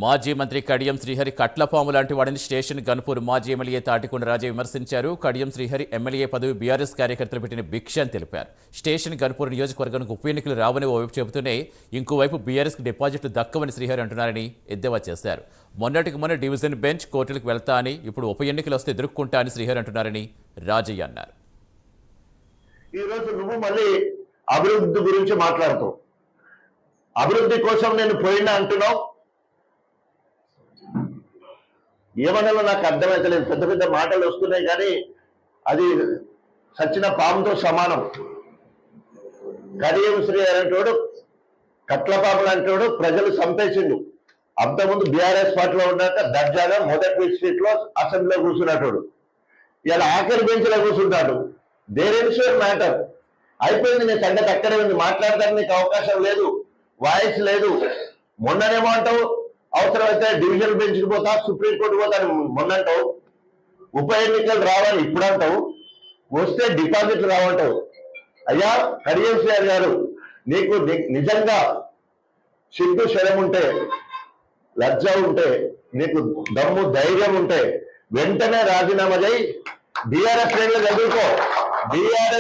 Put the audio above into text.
మాజీ మంత్రి కడియం శ్రీహరి కట్లపాము లాంటి వాడిని స్టేషన్ గన్పూర్ మాజీ ఎమ్మెల్యే తాటికొండ రాజా విమర్శించారు. కడియం శ్రీహరి ఎమ్మెల్యే పదవి బీఆర్ఎస్ కార్యకర్తలు పెట్టిన భిక్ష అని తెలిపారు. స్టేషన్ గన్పూర్ నియోజకవర్గానికి ఉప ఎన్నికలు రావని ఓవైపు చెబుతూనే ఇంకోవైపు బీఆర్ఎస్కి డిపాజిట్లు దక్కవని శ్రీహరి అంటున్నారని ఎద్దేవా చేశారు. మొన్నటికి మొన్న డివిజన్ బెంచ్ కోర్టులకు వెళ్తా అని, ఇప్పుడు ఉప ఎన్నికలు వస్తే ఎదుర్కొంటా అని శ్రీహరి అంటున్నారని రాజయ్య అన్నారు. ఈరోజు నువ్వు మళ్ళీ అభివృద్ధి గురించి మాట్లాడుతావు. అభివృద్ధి కోసం నేను పోయినా అంటున్నావు. ఏమన్నా నాకు అర్థమైతలేదు. పెద్ద పెద్ద మాటలు వస్తున్నాయి కానీ అది సచిన పాముతో సమానం. కడియం శ్రీ అంటోడు కట్లపాములు అంటోడు ప్రజలు సంపేసిండు. అంతకుముందు బీఆర్ఎస్ పార్టీలో ఉన్నాక దర్జాగా మొదటి స్ట్రీట్ లో అసెంబ్లీలో కూర్చున్నటోడు ఇలా ఆఖరి బెంచ్లో కూర్చుంటాడు. There is your matter. అయిపోయింది. నీ సంగతి అక్కడే ఉంది. మాట్లాడడానికి నీకు అవకాశం లేదు, వాయిస్ లేదు. మొన్ననేమో అంటావు అవసరమైతే డివిజన్ బెంచ్కి పోతా, సుప్రీంకోర్టు పోతాను మొన్నంటావు. ఉప ఎన్నికలు రావాలి ఇప్పుడు అంటావు. వస్తే డిపాజిట్లు రావంటావు. అయ్యా కడియం శ్రీహరి గారు, నీకు నిజంగా సిగ్గు శరం ఉంటే, లజ్జ ఉంటే, నీకు దమ్ము ధైర్యం ఉంటే వెంటనే రాజీనామా చేయి. బీఆర్ఎస్ శ్రేణులు చదువుకో. బీఆర్ఎస్